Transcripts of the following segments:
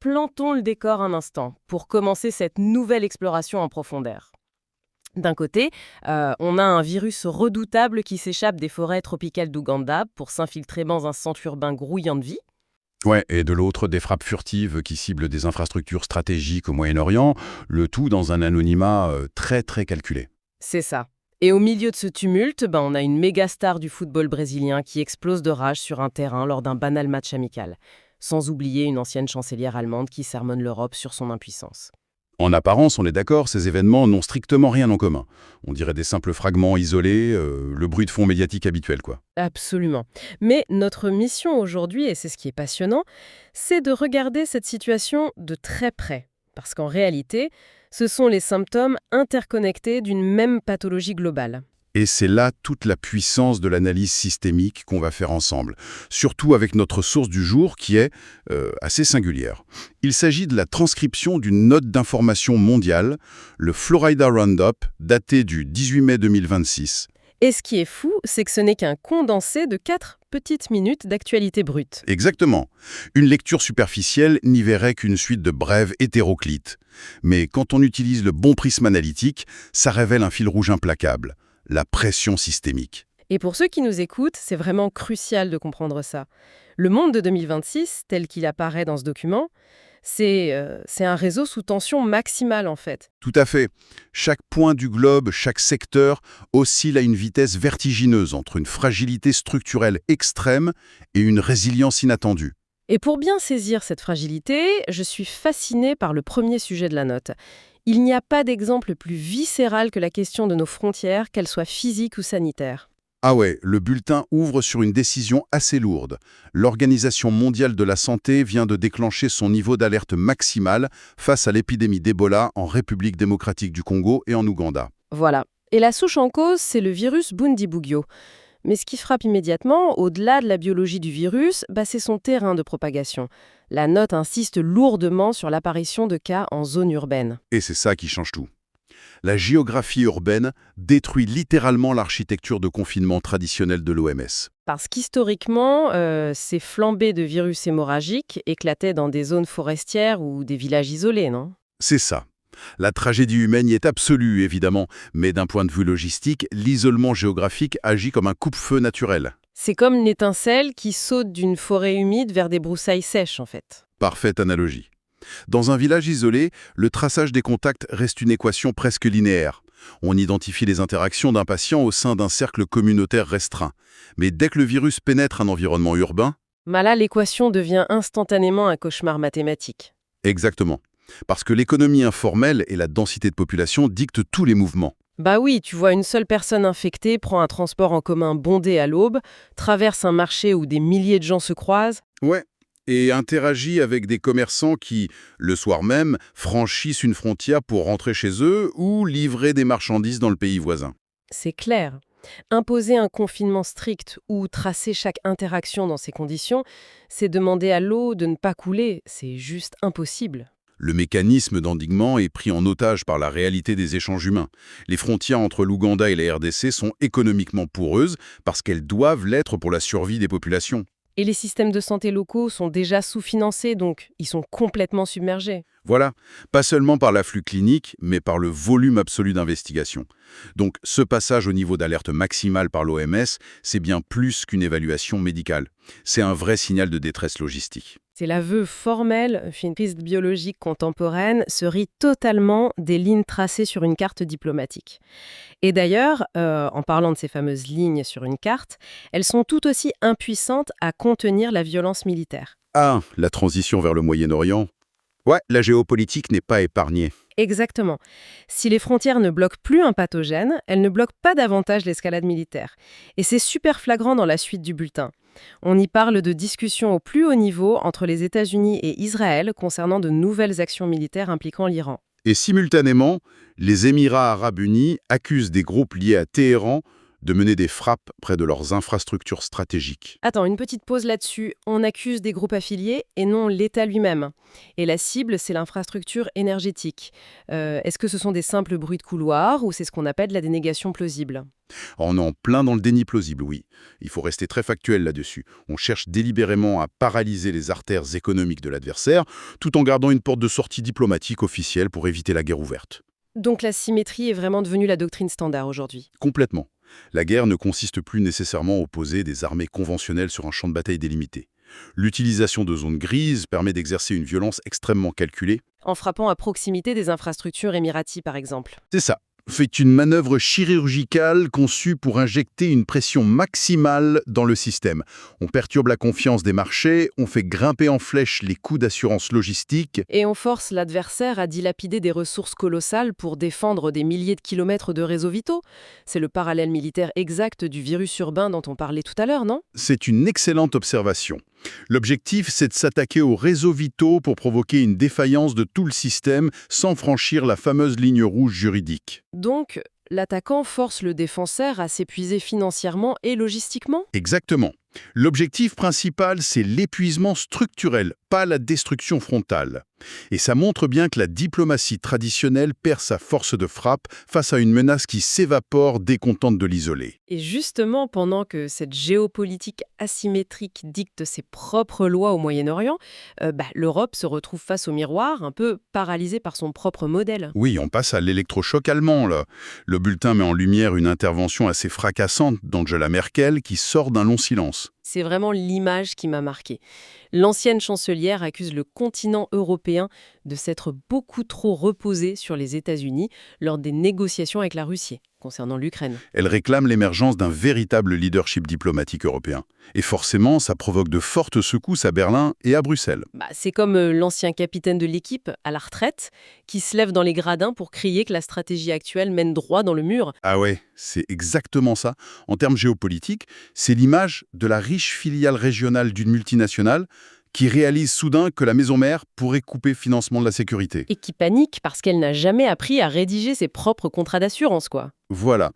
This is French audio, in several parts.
Plantons le décor un instant pour commencer cette nouvelle exploration en profondeur. D'un côté, on a un virus redoutable qui s'échappe des forêts tropicales d'Ouganda pour s'infiltrer dans un centre urbain grouillant de vie. Ouais, et de l'autre, des frappes furtives qui ciblent des infrastructures stratégiques au Moyen-Orient, le tout dans un anonymat très très calculé. C'est ça. Et au milieu de ce tumulte, on a une méga star du football brésilien qui explose de rage sur un terrain lors d'un banal match amical. Sans oublier une ancienne chancelière allemande qui sermonne l'Europe sur son impuissance. En apparence, on est d'accord, ces événements n'ont strictement rien en commun. On dirait des simples fragments isolés, le bruit de fond médiatique habituel, quoi. Absolument. Mais notre mission aujourd'hui, et c'est ce qui est passionnant, c'est de regarder cette situation de très près. Parce qu'en réalité, ce sont les symptômes interconnectés d'une même pathologie globale. Et c'est là toute la puissance de l'analyse systémique qu'on va faire ensemble, surtout avec notre source du jour qui est assez singulière. Il s'agit de la transcription d'une note d'information mondiale, le Florida Roundup, daté du 18 mai 2026. Et ce qui est fou, c'est que ce n'est qu'un condensé de 4 petites minutes d'actualité brute. Exactement. Une lecture superficielle n'y verrait qu'une suite de brèves hétéroclites. Mais quand on utilise le bon prisme analytique, ça révèle un fil rouge implacable. La pression systémique. Et pour ceux qui nous écoutent, c'est vraiment crucial de comprendre ça. Le monde de 2026, tel qu'il apparaît dans ce document, c'est un réseau sous tension maximale en fait. Tout à fait. Chaque point du globe, chaque secteur oscille à une vitesse vertigineuse entre une fragilité structurelle extrême et une résilience inattendue. Et pour bien saisir cette fragilité, je suis fascinée par le premier sujet de la note. Il n'y a pas d'exemple plus viscéral que la question de nos frontières, qu'elles soient physiques ou sanitaires. Ah ouais, le bulletin ouvre sur une décision assez lourde. L'Organisation mondiale de la santé vient de déclencher son niveau d'alerte maximal face à l'épidémie d'Ebola en République démocratique du Congo et en Ouganda. Voilà. Et la souche en cause, c'est le virus Bundibugyo. Mais ce qui frappe immédiatement, au-delà de la biologie du virus, c'est son terrain de propagation. La note insiste lourdement sur l'apparition de cas en zone urbaine. Et c'est ça qui change tout. La géographie urbaine détruit littéralement l'architecture de confinement traditionnelle de l'OMS. Parce qu'historiquement, ces flambées de virus hémorragiques éclataient dans des zones forestières ou des villages isolés, non? C'est ça. La tragédie humaine y est absolue, évidemment, mais d'un point de vue logistique, l'isolement géographique agit comme un coupe-feu naturel. C'est comme une étincelle qui saute d'une forêt humide vers des broussailles sèches, en fait. Parfaite analogie. Dans un village isolé, le traçage des contacts reste une équation presque linéaire. On identifie les interactions d'un patient au sein d'un cercle communautaire restreint. Mais dès que le virus pénètre un environnement urbain... Là, l'équation devient instantanément un cauchemar mathématique. Exactement. Parce que l'économie informelle et la densité de population dictent tous les mouvements. Oui, tu vois une seule personne infectée prend un transport en commun bondé à l'aube, traverse un marché où des milliers de gens se croisent. Ouais. Et interagit avec des commerçants qui, le soir même, franchissent une frontière pour rentrer chez eux ou livrer des marchandises dans le pays voisin. C'est clair. Imposer un confinement strict ou tracer chaque interaction dans ces conditions, c'est demander à l'eau de ne pas couler. C'est juste impossible. Le mécanisme d'endiguement est pris en otage par la réalité des échanges humains. Les frontières entre l'Ouganda et la RDC sont économiquement poreuses parce qu'elles doivent l'être pour la survie des populations. Et les systèmes de santé locaux sont déjà sous-financés, donc ils sont complètement submergés. Voilà, pas seulement par l'afflux clinique, mais par le volume absolu d'investigation. Donc ce passage au niveau d'alerte maximale par l'OMS, c'est bien plus qu'une évaluation médicale. C'est un vrai signal de détresse logistique. C'est l'aveu formel qu'une crise biologique contemporaine se rit totalement des lignes tracées sur une carte diplomatique. Et d'ailleurs, en parlant de ces fameuses lignes sur une carte, elles sont tout aussi impuissantes à contenir la violence militaire. Ah, la transition vers le Moyen-Orient. Ouais, la géopolitique n'est pas épargnée. Exactement. Si les frontières ne bloquent plus un pathogène, elles ne bloquent pas davantage l'escalade militaire. Et c'est super flagrant dans la suite du bulletin. On y parle de discussions au plus haut niveau entre les États-Unis et Israël concernant de nouvelles actions militaires impliquant l'Iran. Et simultanément, les Émirats arabes unis accusent des groupes liés à Téhéran de mener des frappes près de leurs infrastructures stratégiques. Attends, une petite pause là-dessus. On accuse des groupes affiliés et non l'État lui-même. Et la cible, c'est l'infrastructure énergétique. Est-ce que ce sont des simples bruits de couloir ou c'est ce qu'on appelle la dénégation plausible? On est en plein dans le déni plausible, oui. Il faut rester très factuel là-dessus. On cherche délibérément à paralyser les artères économiques de l'adversaire, tout en gardant une porte de sortie diplomatique officielle pour éviter la guerre ouverte. Donc la symétrie est vraiment devenue la doctrine standard aujourd'hui. Complètement. La guerre ne consiste plus nécessairement à opposer des armées conventionnelles sur un champ de bataille délimité. L'utilisation de zones grises permet d'exercer une violence extrêmement calculée. En frappant à proximité des infrastructures émiraties, par exemple. C'est ça. Fait une manœuvre chirurgicale conçue pour injecter une pression maximale dans le système. On perturbe la confiance des marchés, on fait grimper en flèche les coûts d'assurance logistique. Et on force l'adversaire à dilapider des ressources colossales pour défendre des milliers de kilomètres de réseaux vitaux. C'est le parallèle militaire exact du virus urbain dont on parlait tout à l'heure, non? C'est une excellente observation. L'objectif, c'est de s'attaquer aux réseaux vitaux pour provoquer une défaillance de tout le système sans franchir la fameuse ligne rouge juridique. Donc, l'attaquant force le défenseur à s'épuiser financièrement et logistiquement? Exactement. L'objectif principal, c'est l'épuisement structurel, pas la destruction frontale. Et ça montre bien que la diplomatie traditionnelle perd sa force de frappe face à une menace qui s'évapore dès qu'on tente de l'isoler. Et justement, pendant que cette géopolitique asymétrique dicte ses propres lois au Moyen-Orient, l'Europe se retrouve face au miroir, un peu paralysée par son propre modèle. Oui, on passe à l'électrochoc allemand, là. Le bulletin met en lumière une intervention assez fracassante d'Angela Merkel qui sort d'un long silence. C'est vraiment l'image qui m'a marquée. L'ancienne chancelière accuse le continent européen de s'être beaucoup trop reposé sur les États-Unis lors des négociations avec la Russie concernant l'Ukraine. Elle réclame l'émergence d'un véritable leadership diplomatique européen. Et forcément, ça provoque de fortes secousses à Berlin et à Bruxelles. C'est comme l'ancien capitaine de l'équipe, à la retraite, qui se lève dans les gradins pour crier que la stratégie actuelle mène droit dans le mur. Ah ouais, c'est exactement ça. En termes géopolitiques, c'est l'image de la riche filiale régionale d'une multinationale qui réalise soudain que la maison mère pourrait couper financement de la sécurité. Et qui panique parce qu'elle n'a jamais appris à rédiger ses propres contrats d'assurance, quoi. Voilà.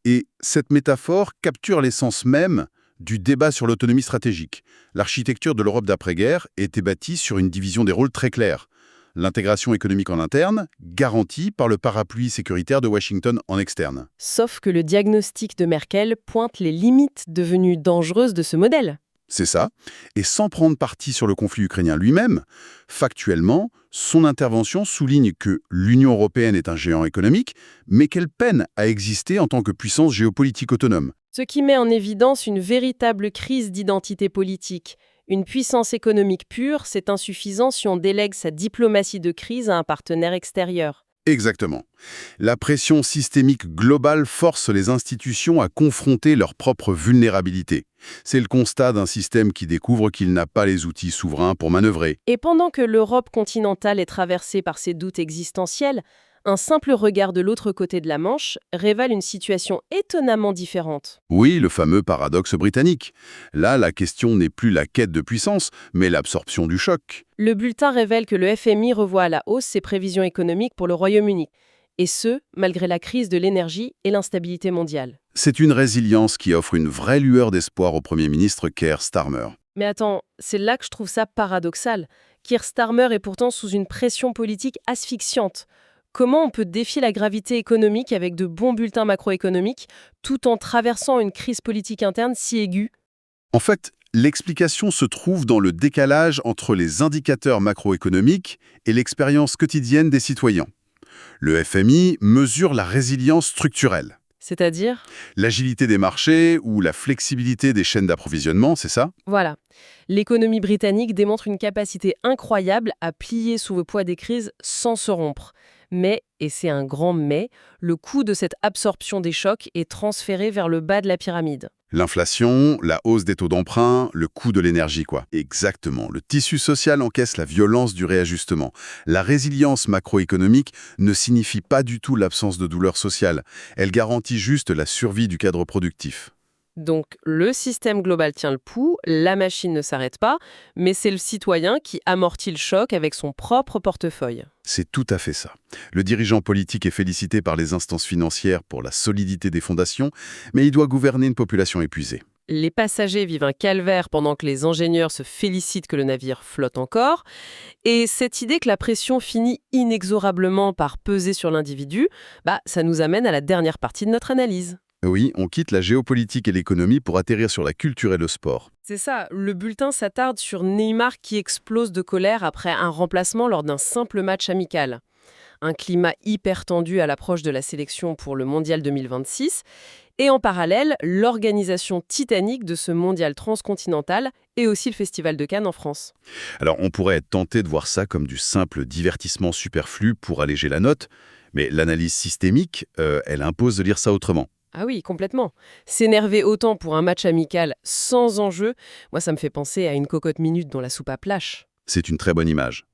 Et cette métaphore capture l'essence même du débat sur l'autonomie stratégique. L'architecture de l'Europe d'après-guerre était bâtie sur une division des rôles très claire. L'intégration économique en interne, garantie par le parapluie sécuritaire de Washington en externe. Sauf que le diagnostic de Merkel pointe les limites devenues dangereuses de ce modèle. C'est ça. Et sans prendre parti sur le conflit ukrainien lui-même, factuellement, son intervention souligne que l'Union européenne est un géant économique, mais qu'elle peine à exister en tant que puissance géopolitique autonome. Ce qui met en évidence une véritable crise d'identité politique. Une puissance économique pure, c'est insuffisant si on délègue sa diplomatie de crise à un partenaire extérieur. Exactement. La pression systémique globale force les institutions à confronter leur propre vulnérabilité. C'est le constat d'un système qui découvre qu'il n'a pas les outils souverains pour manœuvrer. Et pendant que l'Europe continentale est traversée par ses doutes existentiels, un simple regard de l'autre côté de la Manche révèle une situation étonnamment différente. Oui, le fameux paradoxe britannique. Là, la question n'est plus la quête de puissance, mais l'absorption du choc. Le bulletin révèle que le FMI revoit à la hausse ses prévisions économiques pour le Royaume-Uni. Et ce, malgré la crise de l'énergie et l'instabilité mondiale. C'est une résilience qui offre une vraie lueur d'espoir au Premier ministre Keir Starmer. Mais attends, c'est là que je trouve ça paradoxal. Keir Starmer est pourtant sous une pression politique asphyxiante. Comment on peut défier la gravité économique avec de bons bulletins macroéconomiques tout en traversant une crise politique interne si aiguë? En fait, l'explication se trouve dans le décalage entre les indicateurs macroéconomiques et l'expérience quotidienne des citoyens. Le FMI mesure la résilience structurelle. C'est-à-dire? L'agilité des marchés ou la flexibilité des chaînes d'approvisionnement, c'est ça? Voilà. L'économie britannique démontre une capacité incroyable à plier sous le poids des crises sans se rompre. Mais, et c'est un grand mais, le coût de cette absorption des chocs est transféré vers le bas de la pyramide. L'inflation, la hausse des taux d'emprunt, le coût de l'énergie, quoi. Exactement. Le tissu social encaisse la violence du réajustement. La résilience macroéconomique ne signifie pas du tout l'absence de douleur sociale. Elle garantit juste la survie du cadre productif. Donc le système global tient le pouls, la machine ne s'arrête pas, mais c'est le citoyen qui amortit le choc avec son propre portefeuille. C'est tout à fait ça. Le dirigeant politique est félicité par les instances financières pour la solidité des fondations, mais il doit gouverner une population épuisée. Les passagers vivent un calvaire pendant que les ingénieurs se félicitent que le navire flotte encore. Et cette idée que la pression finit inexorablement par peser sur l'individu, ça nous amène à la dernière partie de notre analyse. Oui, on quitte la géopolitique et l'économie pour atterrir sur la culture et le sport. C'est ça, le bulletin s'attarde sur Neymar qui explose de colère après un remplacement lors d'un simple match amical. Un climat hyper tendu à l'approche de la sélection pour le Mondial 2026. Et en parallèle, l'organisation titanique de ce mondial transcontinental et aussi le Festival de Cannes en France. Alors on pourrait être tenté de voir ça comme du simple divertissement superflu pour alléger la note, mais l'analyse systémique, elle impose de lire ça autrement. Ah oui, complètement. S'énerver autant pour un match amical sans enjeu, moi ça me fait penser à une cocotte minute dont la soupape lâche. C'est une très bonne image.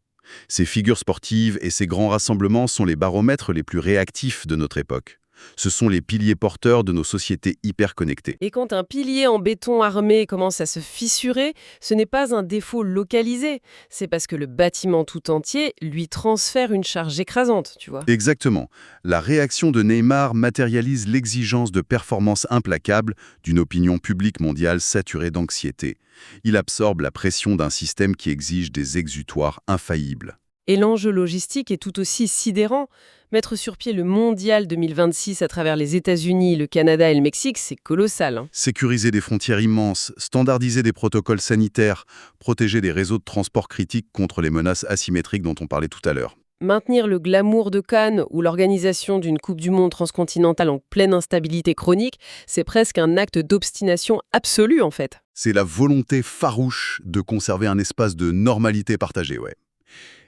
Ces figures sportives et ces grands rassemblements sont les baromètres les plus réactifs de notre époque. Ce sont les piliers porteurs de nos sociétés hyper connectées. Et quand un pilier en béton armé commence à se fissurer, ce n'est pas un défaut localisé, c'est parce que le bâtiment tout entier lui transfère une charge écrasante, tu vois. Exactement. La réaction de Neymar matérialise l'exigence de performance implacable d'une opinion publique mondiale saturée d'anxiété. Il absorbe la pression d'un système qui exige des exutoires infaillibles. Et l'enjeu logistique est tout aussi sidérant. Mettre sur pied le Mondial 2026 à travers les États-Unis, le Canada et le Mexique, c'est colossal, hein. Sécuriser des frontières immenses, standardiser des protocoles sanitaires, protéger des réseaux de transport critiques contre les menaces asymétriques dont on parlait tout à l'heure. Maintenir le glamour de Cannes ou l'organisation d'une Coupe du Monde transcontinentale en pleine instabilité chronique, c'est presque un acte d'obstination absolue en fait. C'est la volonté farouche de conserver un espace de normalité partagée, ouais.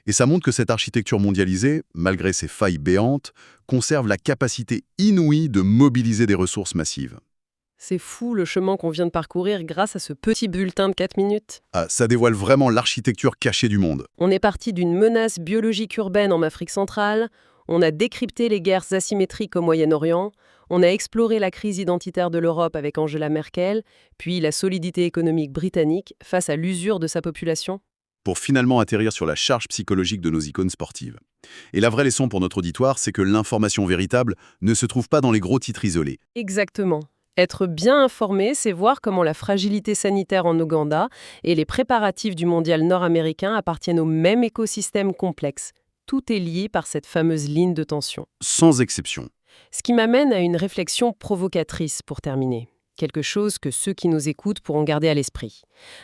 Et ça montre que cette architecture mondialisée, malgré ses failles béantes, conserve la capacité inouïe de mobiliser des ressources massives. C'est fou le chemin qu'on vient de parcourir grâce à ce petit bulletin de 4 minutes. Ah, ça dévoile vraiment l'architecture cachée du monde. On est parti d'une menace biologique urbaine en Afrique centrale, on a décrypté les guerres asymétriques au Moyen-Orient, on a exploré la crise identitaire de l'Europe avec Angela Merkel, puis la solidité économique britannique face à l'usure de sa population. Pour finalement atterrir sur la charge psychologique de nos icônes sportives. Et la vraie leçon pour notre auditoire, c'est que l'information véritable ne se trouve pas dans les gros titres isolés. Exactement. Être bien informé, c'est voir comment la fragilité sanitaire en Ouganda et les préparatifs du mondial nord-américain appartiennent au même écosystème complexe. Tout est lié par cette fameuse ligne de tension. Sans exception. Ce qui m'amène à une réflexion provocatrice pour terminer. Quelque chose que ceux qui nous écoutent pourront garder à l'esprit.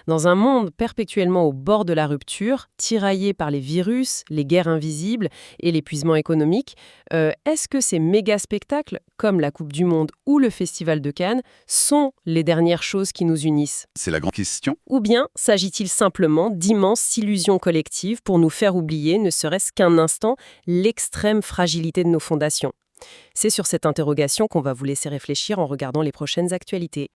Dans un monde perpétuellement au bord de la rupture, tiraillé par les virus, les guerres invisibles et l'épuisement économique, est-ce que ces méga-spectacles, comme la Coupe du Monde ou le Festival de Cannes, sont les dernières choses qui nous unissent? C'est la grande question. Ou bien s'agit-il simplement d'immenses illusions collectives pour nous faire oublier, ne serait-ce qu'un instant, l'extrême fragilité de nos fondations? C'est sur cette interrogation qu'on va vous laisser réfléchir en regardant les prochaines actualités.